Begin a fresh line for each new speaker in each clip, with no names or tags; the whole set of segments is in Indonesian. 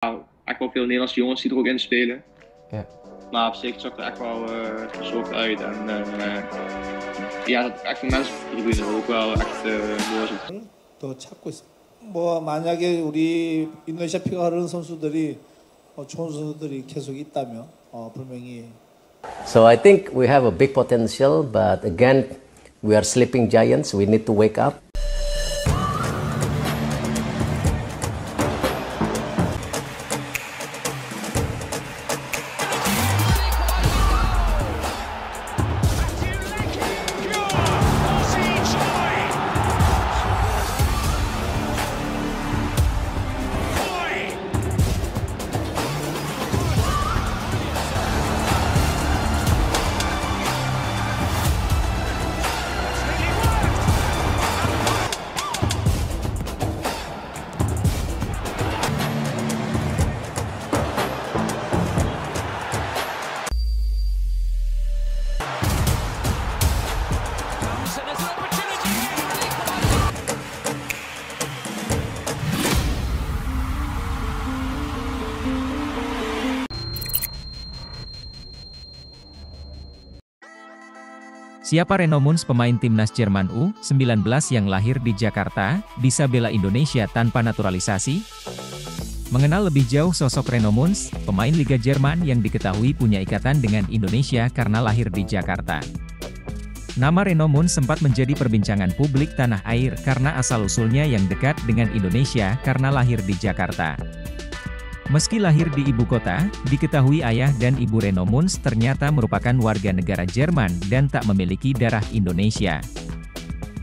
Nou, echt wel veel Nederlandse jongens die er ook in spelen.
Ja.
Maar op zich zag er echt wel verzorgd uit. En ja, dat echt de mensen op de tribune ook wel echt mooi zijn.
더 찾고 있어. 뭐 만약에 우리 인도네시아 피가 흐르는 선수들이 좋은 선수들이 계속 있다면 분명히.
So I think we have a big potential, but again, we are sleeping giants. We need to wake up.
Siapa Reno Munz, pemain timnas Jerman U19 yang lahir di Jakarta, bisa bela Indonesia tanpa naturalisasi? Mengenal lebih jauh sosok Reno Munz, pemain Liga Jerman yang diketahui punya ikatan dengan Indonesia karena lahir di Jakarta. Nama Reno Munz sempat menjadi perbincangan publik tanah air karena asal-usulnya yang dekat dengan Indonesia karena lahir di Jakarta. Meski lahir di ibu kota, diketahui ayah dan ibu Reno Munz ternyata merupakan warga negara Jerman dan tak memiliki darah Indonesia.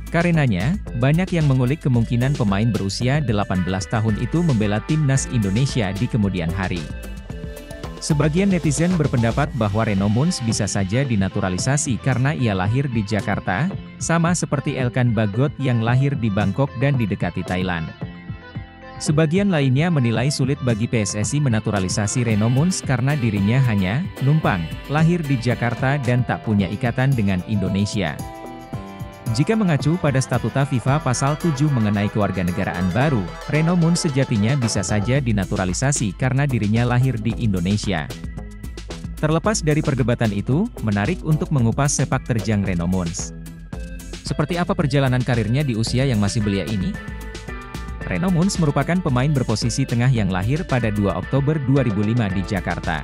Karenanya, banyak yang mengulik kemungkinan pemain berusia 18 tahun itu membela timnas Indonesia di kemudian hari. Sebagian netizen berpendapat bahwa Reno Munz bisa saja dinaturalisasi karena ia lahir di Jakarta, sama seperti Elkan Bagot yang lahir di Bangkok dan didekati Thailand. Sebagian lainnya menilai sulit bagi PSSI menaturalisasi Reno Munz karena dirinya hanya numpang lahir di Jakarta dan tak punya ikatan dengan Indonesia. Jika mengacu pada statuta FIFA pasal 7 mengenai kewarganegaraan baru, Reno Munz sejatinya bisa saja dinaturalisasi karena dirinya lahir di Indonesia. Terlepas dari perdebatan itu, menarik untuk mengupas sepak terjang Reno Munz. Seperti apa perjalanan karirnya di usia yang masih belia ini? Reno Munz merupakan pemain berposisi tengah yang lahir pada 2 Oktober 2005 di Jakarta.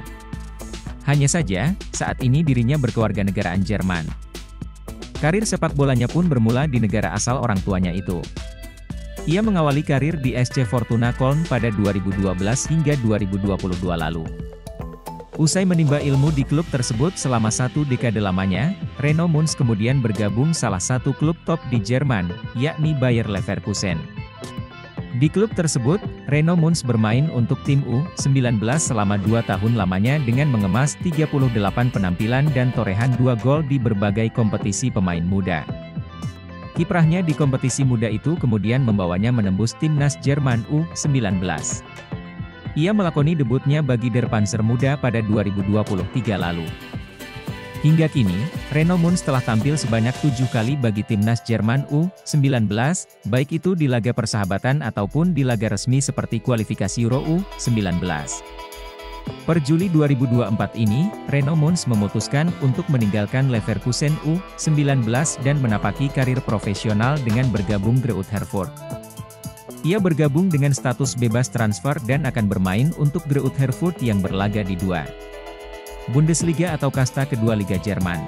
Hanya saja, saat ini dirinya berkewarganegaraan Jerman. Karir sepak bolanya pun bermula di negara asal orang tuanya itu. Ia mengawali karir di SC Fortuna Köln pada 2012 hingga 2022 lalu. Usai menimba ilmu di klub tersebut selama 1 dekade lamanya, Reno Munz kemudian bergabung salah satu klub top di Jerman, yakni Bayer Leverkusen. Di klub tersebut, Reno Munz bermain untuk tim U19 selama 2 tahun lamanya dengan mengemas 38 penampilan dan torehan 2 gol di berbagai kompetisi pemain muda. Kiprahnya di kompetisi muda itu kemudian membawanya menembus timnas Jerman U19. Ia melakoni debutnya bagi Der Panzer Muda pada 2023 lalu. Hingga kini, Reno Munz telah tampil sebanyak 7 kali bagi timnas Jerman U19, baik itu di laga persahabatan ataupun di laga resmi seperti kualifikasi Euro U19. Per Juli 2024 ini, Reno Munz memutuskan untuk meninggalkan Leverkusen U19 dan menapaki karir profesional dengan bergabung Greuther Herford. Ia bergabung dengan status bebas transfer dan akan bermain untuk Greuther Herford yang berlaga di 2. Bundesliga atau kasta kedua Liga Jerman.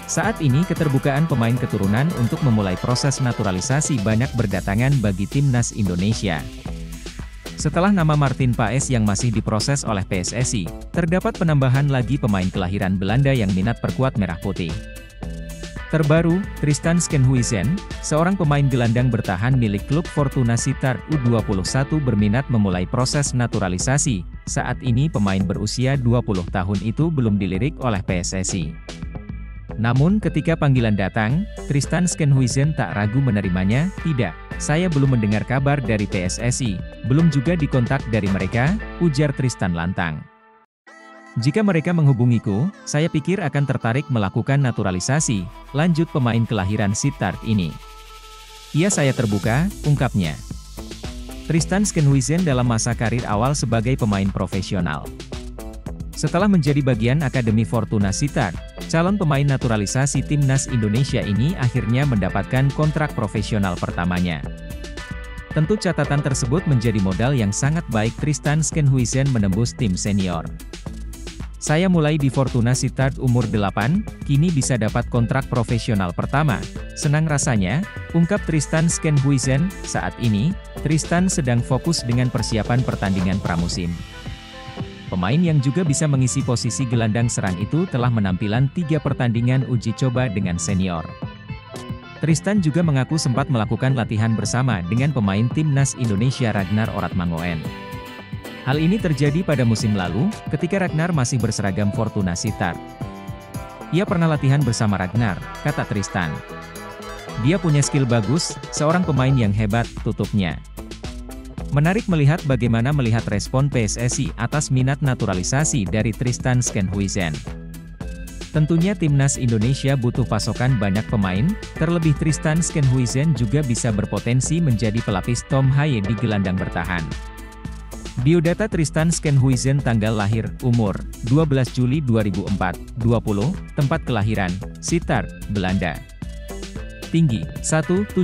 Saat ini keterbukaan pemain keturunan untuk memulai proses naturalisasi banyak berdatangan bagi timnas Indonesia. Setelah nama Martin Paes yang masih diproses oleh PSSI, terdapat penambahan lagi pemain kelahiran Belanda yang minat perkuat merah putih. Terbaru, Tristan Schenhuisen, seorang pemain gelandang bertahan milik klub Fortuna Sittard U21 berminat memulai proses naturalisasi. Saat ini pemain berusia 20 tahun itu belum dilirik oleh PSSI. Namun ketika panggilan datang, Tristan Schenhuisen tak ragu menerimanya. "Tidak, saya belum mendengar kabar dari PSSI, belum juga dikontak dari mereka," ujar Tristan lantang. "Jika mereka menghubungiku, saya pikir akan tertarik melakukan naturalisasi," lanjut pemain kelahiran Sittard ini. "Iya, saya terbuka," ungkapnya. Tristan Skenhuisen dalam masa karir awal sebagai pemain profesional. Setelah menjadi bagian Akademi Fortuna Sittard, calon pemain naturalisasi timnas Indonesia ini akhirnya mendapatkan kontrak profesional pertamanya. Tentu catatan tersebut menjadi modal yang sangat baik Tristan Skenhuisen menembus tim senior. Saya mulai di Fortuna Sittard umur 8, kini bisa dapat kontrak profesional pertama. Senang rasanya, ungkap Tristan Skenhuisen. Saat ini, Tristan sedang fokus dengan persiapan pertandingan pramusim. Pemain yang juga bisa mengisi posisi gelandang serang itu telah menampilan 3 pertandingan uji coba dengan senior. Tristan juga mengaku sempat melakukan latihan bersama dengan pemain timnas Indonesia Ragnar Oratmangoen. Hal ini terjadi pada musim lalu, ketika Ragnar masih berseragam Fortuna Sittard. Ia pernah latihan bersama Ragnar, kata Tristan. Dia punya skill bagus, seorang pemain yang hebat, tutupnya. Menarik melihat bagaimana melihat respon PSSI atas minat naturalisasi dari Tristan Skenhuisen. Tentunya timnas Indonesia butuh pasokan banyak pemain, terlebih Tristan Skenhuisen juga bisa berpotensi menjadi pelapis Tom Haye di gelandang bertahan. Biodata Tristan Skenhuisen, tanggal lahir, umur, 12 Juli 2004, 20, tempat kelahiran, Sittard, Belanda. Tinggi, 1,78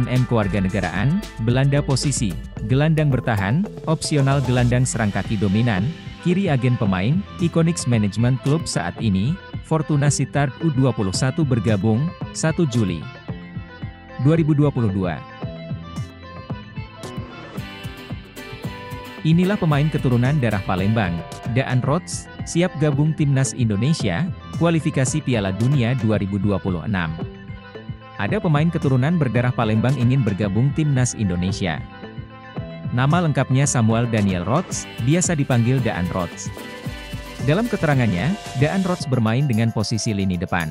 m. Kewarganegaraan, Belanda. Posisi, gelandang bertahan, opsional gelandang serang kaki dominan, kiri. Agen pemain, Iconics Management Club. Saat ini, Fortuna Sittard U21 bergabung, 1 Juli 2022. Inilah pemain keturunan darah Palembang, Daan Rots, siap gabung timnas Indonesia, kualifikasi Piala Dunia 2026. Ada pemain keturunan berdarah Palembang ingin bergabung timnas Indonesia. Nama lengkapnya Samuel Daniel Rots, biasa dipanggil Daan Rots. Dalam keterangannya, Daan Rots bermain dengan posisi lini depan.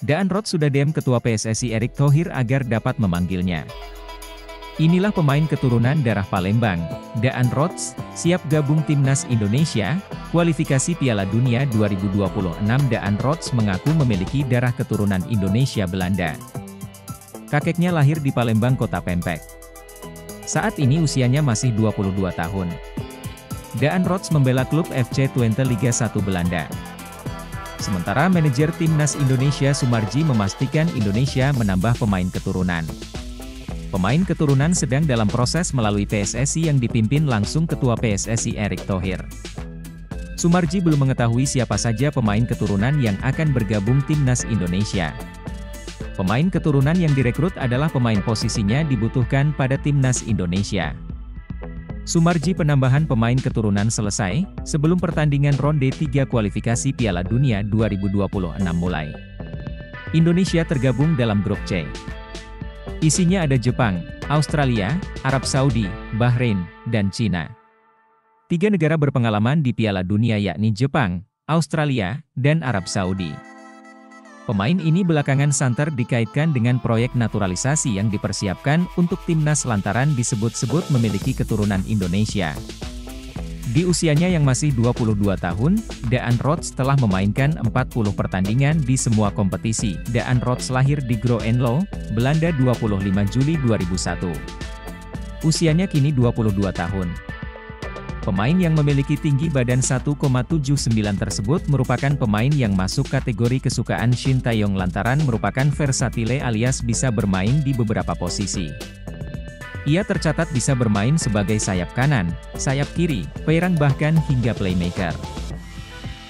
Daan Rots sudah DM Ketua PSSI Erick Thohir agar dapat memanggilnya. Inilah pemain keturunan darah Palembang, Daan Rots, siap gabung timnas Indonesia, kualifikasi Piala Dunia 2026. Daan Rots mengaku memiliki darah keturunan Indonesia Belanda. Kakeknya lahir di Palembang, Kota Pempek. Saat ini usianya masih 22 tahun. Daan Rots membela klub FC Twente Liga 1 Belanda. Sementara manajer timnas Indonesia Sumarji memastikan Indonesia menambah pemain keturunan. Pemain keturunan sedang dalam proses melalui PSSI yang dipimpin langsung Ketua PSSI Erick Thohir. Sumarji belum mengetahui siapa saja pemain keturunan yang akan bergabung timnas Indonesia. Pemain keturunan yang direkrut adalah pemain posisinya dibutuhkan pada timnas Indonesia. Sumarji penambahan pemain keturunan selesai, sebelum pertandingan ronde 3 kualifikasi Piala Dunia 2026 mulai. Indonesia tergabung dalam grup C. Isinya ada Jepang, Australia, Arab Saudi, Bahrain, dan Cina. 3 negara berpengalaman di Piala Dunia yakni Jepang, Australia, dan Arab Saudi. Pemain ini belakangan santer dikaitkan dengan proyek naturalisasi yang dipersiapkan untuk timnas lantaran disebut-sebut memiliki keturunan Indonesia. Di usianya yang masih 22 tahun, Daan Rots telah memainkan 40 pertandingan di semua kompetisi. Daan Rots lahir di Groenlo, Belanda 25 Juli 2001. Usianya kini 22 tahun. Pemain yang memiliki tinggi badan 1,79 tersebut merupakan pemain yang masuk kategori kesukaan Shin Taeyong lantaran merupakan versatile alias bisa bermain di beberapa posisi. Ia tercatat bisa bermain sebagai sayap kanan, sayap kiri, penyerang bahkan hingga playmaker.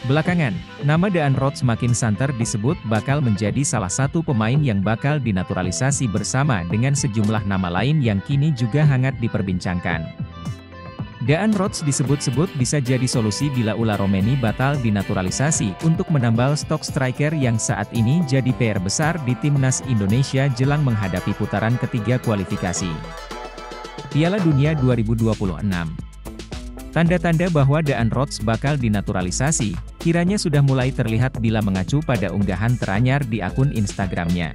Belakangan, nama Daan Rots makin santer disebut bakal menjadi salah satu pemain yang bakal dinaturalisasi bersama dengan sejumlah nama lain yang kini juga hangat diperbincangkan. Daan Rots disebut-sebut bisa jadi solusi bila Ula Romeni batal dinaturalisasi untuk menambal stok striker yang saat ini jadi PR besar di timnas Indonesia jelang menghadapi putaran ketiga kualifikasi Piala Dunia 2026. Tanda-tanda bahwa Daan Rots bakal dinaturalisasi, kiranya sudah mulai terlihat bila mengacu pada unggahan teranyar di akun Instagramnya.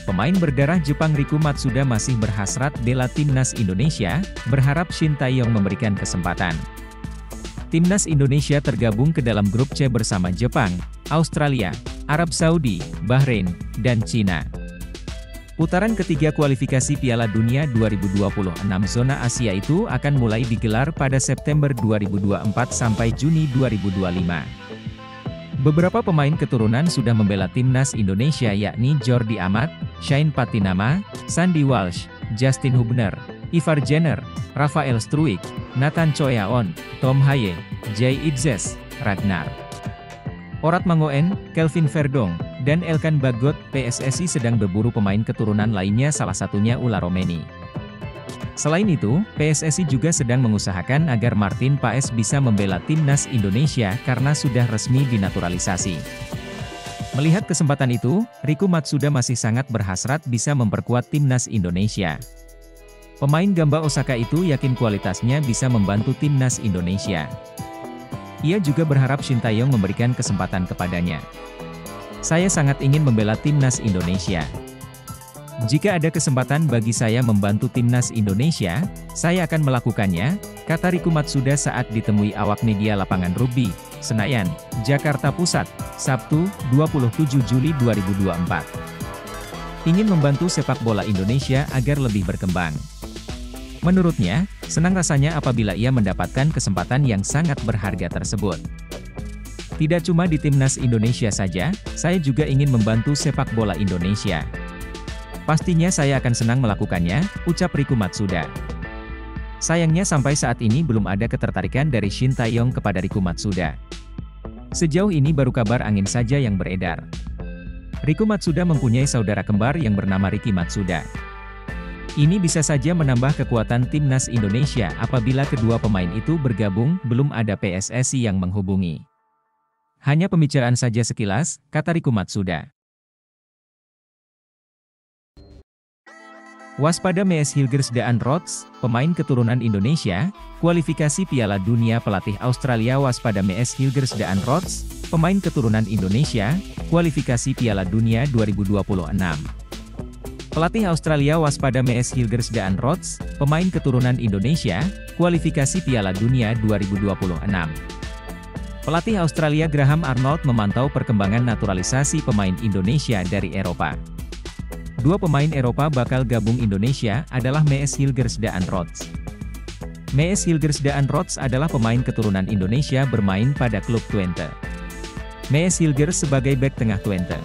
Pemain berdarah Jepang Riku Matsuda masih berhasrat bela timnas Indonesia, berharap Shin Taeyong memberikan kesempatan. Timnas Indonesia tergabung ke dalam grup C bersama Jepang, Australia, Arab Saudi, Bahrain, dan Cina. Putaran ketiga kualifikasi Piala Dunia 2026 zona Asia itu akan mulai digelar pada September 2024 sampai Juni 2025. Beberapa pemain keturunan sudah membela timnas Indonesia yakni Jordi Amat, Shane Patinama, Sandy Walsh, Justin Hubner, Ivar Jenner, Rafael Struijk, Nathan Choyaon, Tom Haye, Jay Itzes, Ragnar Orat Mangoen, Kelvin Verdong, dan Elkan Bagot. PSSI sedang berburu pemain keturunan lainnya, salah satunya Ula Romeni. Selain itu, PSSI juga sedang mengusahakan agar Martin Paes bisa membela timnas Indonesia karena sudah resmi dinaturalisasi. Melihat kesempatan itu, Riku Matsuda masih sangat berhasrat bisa memperkuat timnas Indonesia. Pemain Gamba Osaka itu yakin kualitasnya bisa membantu timnas Indonesia. Ia juga berharap Shin Tae-yong memberikan kesempatan kepadanya. Saya sangat ingin membela timnas Indonesia. Jika ada kesempatan bagi saya membantu timnas Indonesia, saya akan melakukannya, kata Riku Matsuda saat ditemui awak media lapangan rugby, Senayan, Jakarta Pusat, Sabtu, 27 Juli 2024. Ingin membantu sepak bola Indonesia agar lebih berkembang. Menurutnya, senang rasanya apabila ia mendapatkan kesempatan yang sangat berharga tersebut. Tidak cuma di timnas Indonesia saja, saya juga ingin membantu sepak bola Indonesia. Pastinya saya akan senang melakukannya, ucap Riku Matsuda. Sayangnya sampai saat ini belum ada ketertarikan dari Shin Tae-yong kepada Riku Matsuda. Sejauh ini baru kabar angin saja yang beredar. Riku Matsuda mempunyai saudara kembar yang bernama Riki Matsuda. Ini bisa saja menambah kekuatan timnas Indonesia apabila kedua pemain itu bergabung. Belum ada PSSI yang menghubungi. Hanya pembicaraan saja sekilas, kata Riku Matsuda. Waspada Mees Hilgersdaan Rots, pemain keturunan Indonesia, kualifikasi Piala Dunia. Pelatih Australia waspada Mees Hilgersdaan Rots, pemain keturunan Indonesia, kualifikasi Piala Dunia 2026. Pelatih Australia waspada Mees Hilgersdaan Rots, pemain keturunan Indonesia, kualifikasi Piala Dunia 2026. Pelatih Australia Graham Arnold memantau perkembangan naturalisasi pemain Indonesia dari Eropa. Dua pemain Eropa bakal gabung Indonesia adalah Mees Hilgersdaan Rots. Mees Hilgersdaan Rots adalah pemain keturunan Indonesia bermain pada klub Twente. Mees Hilgers sebagai bek tengah Twente.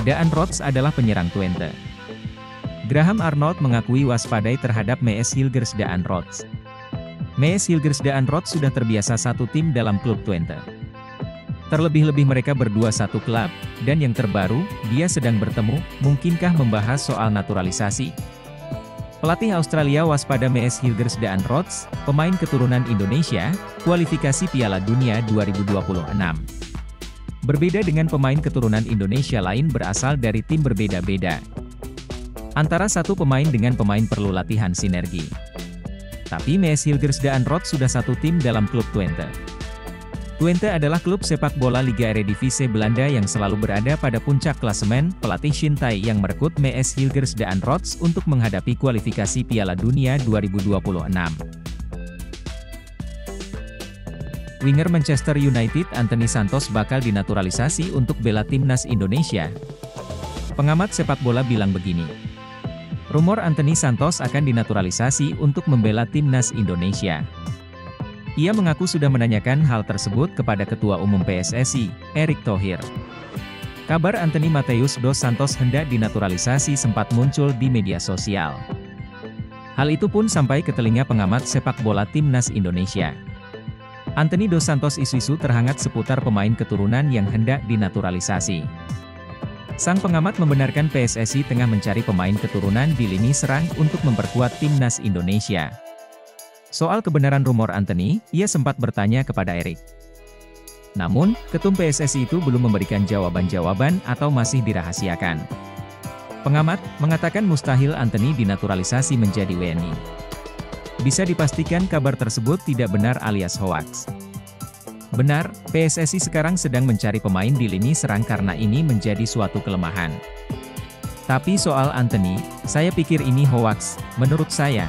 Daan Rots adalah penyerang Twente. Graham Arnold mengakui waspadai terhadap Mees Hilgersdaan Rots. Mees Hilgersdaan Rots sudah terbiasa satu tim dalam klub Twente. Terlebih-lebih mereka berdua satu klub, dan yang terbaru, dia sedang bertemu, mungkinkah membahas soal naturalisasi? Pelatih Australia waspada Mees Hilgersdaan Rots, pemain keturunan Indonesia, kualifikasi Piala Dunia 2026. Berbeda dengan pemain keturunan Indonesia lain berasal dari tim berbeda-beda. Antara satu pemain dengan pemain perlu latihan sinergi. Tapi Mees Hilgersdaan Rots sudah satu tim dalam klub Twente. Twente adalah klub sepak bola Liga Eredivisie Belanda yang selalu berada pada puncak klasemen. Pelatih Shin Tae yang merekrut Mees Hilgersdaan Rots untuk menghadapi kualifikasi Piala Dunia 2026. Winger Manchester United Anthony Santos bakal dinaturalisasi untuk bela timnas Indonesia. Pengamat sepak bola bilang begini. Rumor Anthony Santos akan dinaturalisasi untuk membela timnas Indonesia. Ia mengaku sudah menanyakan hal tersebut kepada Ketua Umum PSSI, Erick Thohir. Kabar Anthony Mateus dos Santos hendak dinaturalisasi sempat muncul di media sosial. Hal itu pun sampai ke telinga pengamat sepak bola timnas Indonesia. Anthony dos Santos isu-isu terhangat seputar pemain keturunan yang hendak dinaturalisasi. Sang pengamat membenarkan PSSI tengah mencari pemain keturunan di lini serang untuk memperkuat timnas Indonesia. Soal kebenaran rumor Anthony, ia sempat bertanya kepada Erick. Namun, ketum PSSI itu belum memberikan jawaban-jawaban atau masih dirahasiakan. Pengamat mengatakan mustahil Anthony dinaturalisasi menjadi WNI. Bisa dipastikan kabar tersebut tidak benar alias hoaks. Benar, PSSI sekarang sedang mencari pemain di lini serang karena ini menjadi suatu kelemahan. Tapi soal Anthony, saya pikir ini hoaks. Menurut saya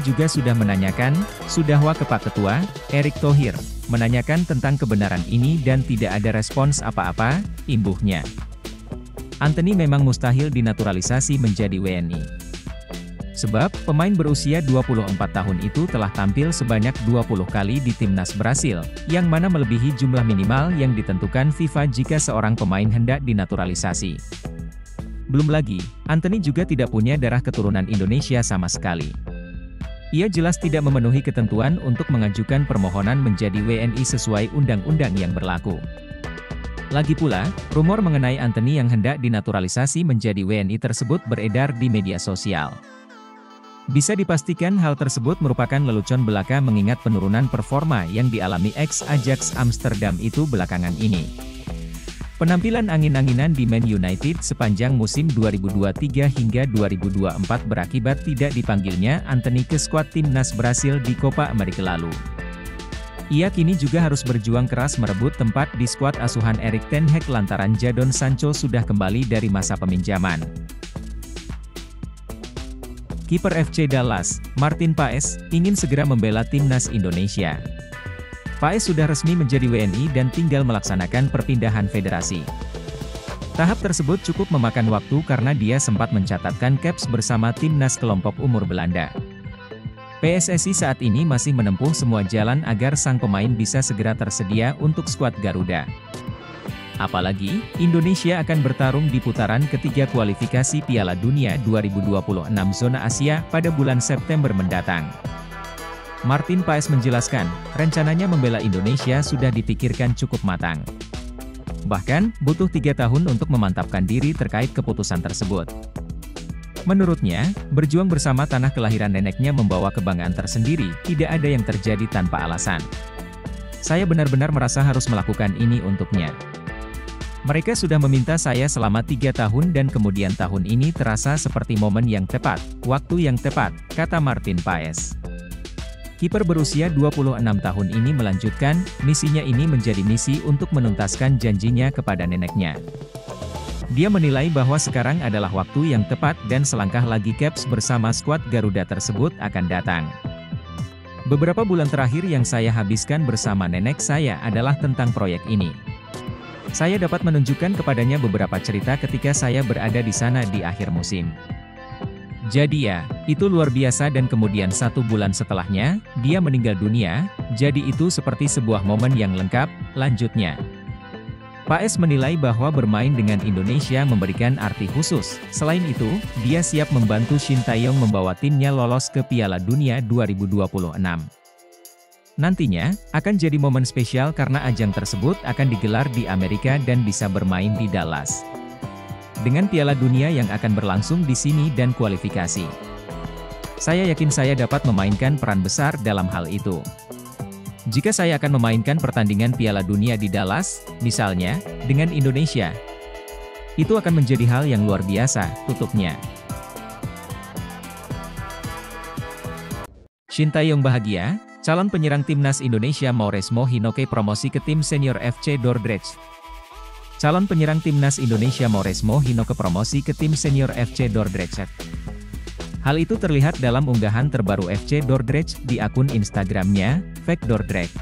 juga sudah menanyakan, sudahwa ke Pak Ketua, Erick Thohir, menanyakan tentang kebenaran ini dan tidak ada respons apa-apa, imbuhnya. Anthony memang mustahil dinaturalisasi menjadi WNI. Sebab, pemain berusia 24 tahun itu telah tampil sebanyak 20 kali di timnas Brasil, yang mana melebihi jumlah minimal yang ditentukan FIFA jika seorang pemain hendak dinaturalisasi. Belum lagi, Anthony juga tidak punya darah keturunan Indonesia sama sekali. Ia jelas tidak memenuhi ketentuan untuk mengajukan permohonan menjadi WNI sesuai undang-undang yang berlaku. Lagi pula, rumor mengenai Anthony yang hendak dinaturalisasi menjadi WNI tersebut beredar di media sosial. Bisa dipastikan hal tersebut merupakan lelucon belaka mengingat penurunan performa yang dialami ex-Ajax Amsterdam itu belakangan ini. Penampilan angin-anginan di Man United sepanjang musim 2023 hingga 2024 berakibat tidak dipanggilnya Anthony ke skuad timnas Brasil di Copa America lalu. Ia kini juga harus berjuang keras merebut tempat di skuad asuhan Erik ten Hag lantaran Jadon Sancho sudah kembali dari masa peminjaman. Kiper FC Dallas, Martin Paes, ingin segera membela timnas Indonesia. Paes sudah resmi menjadi WNI dan tinggal melaksanakan perpindahan federasi. Tahap tersebut cukup memakan waktu karena dia sempat mencatatkan caps bersama timnas kelompok umur Belanda. PSSI saat ini masih menempuh semua jalan agar sang pemain bisa segera tersedia untuk skuad Garuda. Apalagi, Indonesia akan bertarung di putaran ketiga kualifikasi Piala Dunia 2026 zona Asia pada bulan September mendatang. Martin Paes menjelaskan, rencananya membela Indonesia sudah dipikirkan cukup matang. Bahkan, butuh 3 tahun untuk memantapkan diri terkait keputusan tersebut. Menurutnya, berjuang bersama tanah kelahiran neneknya membawa kebanggaan tersendiri, tidak ada yang terjadi tanpa alasan. Saya benar-benar merasa harus melakukan ini untuknya. Mereka sudah meminta saya selama 3 tahun dan kemudian tahun ini terasa seperti momen yang tepat, waktu yang tepat, kata Martin Paes. Kiper berusia 26 tahun ini melanjutkan, misinya ini menjadi misi untuk menuntaskan janjinya kepada neneknya. Dia menilai bahwa sekarang adalah waktu yang tepat dan selangkah lagi caps bersama skuad Garuda tersebut akan datang. Beberapa bulan terakhir yang saya habiskan bersama nenek saya adalah tentang proyek ini. Saya dapat menunjukkan kepadanya beberapa cerita ketika saya berada di sana di akhir musim. Jadi ya, itu luar biasa dan kemudian 1 bulan setelahnya, dia meninggal dunia, jadi itu seperti sebuah momen yang lengkap, lanjutnya. Paes menilai bahwa bermain dengan Indonesia memberikan arti khusus. Selain itu, dia siap membantu Shin Tae-yong membawa timnya lolos ke Piala Dunia 2026. Nantinya, akan jadi momen spesial karena ajang tersebut akan digelar di Amerika dan bisa bermain di Dallas. Dengan Piala Dunia yang akan berlangsung di sini dan kualifikasi. Saya yakin saya dapat memainkan peran besar dalam hal itu. Jika saya akan memainkan pertandingan Piala Dunia di Dallas, misalnya, dengan Indonesia, itu akan menjadi hal yang luar biasa, tutupnya. Shin Tae-yong bahagia, calon penyerang timnas Indonesia Mauresmo Hinoke promosi ke tim senior FC Dordrecht. Calon penyerang timnas Indonesia Mauresmo Hinoke promosi ke tim senior FC Dordrecht. Hal itu terlihat dalam unggahan terbaru FC Dordrecht di akun Instagramnya, Fake Dordrecht.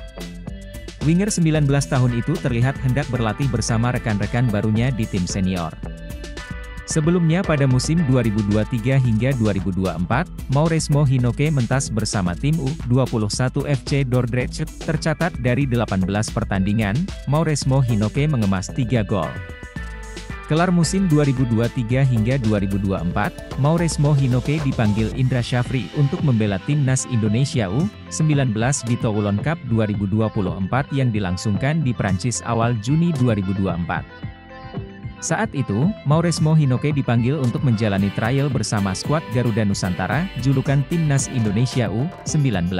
Winger 19 tahun itu terlihat hendak berlatih bersama rekan-rekan barunya di tim senior. Sebelumnya pada musim 2023 hingga 2024, Mauresmo Hinoke mentas bersama tim U21 FC Dordrecht. Tercatat dari 18 pertandingan, Mauresmo Hinoke mengemas 3 gol. Kelar musim 2023 hingga 2024, Mauresmo Hinoke dipanggil Indra Syafri untuk membela timnas Indonesia U19 di Toulon Cup 2024 yang dilangsungkan di Prancis awal Juni 2024. Saat itu, Mauresmo Hinoke dipanggil untuk menjalani trial bersama skuad Garuda Nusantara, julukan timnas Indonesia U19.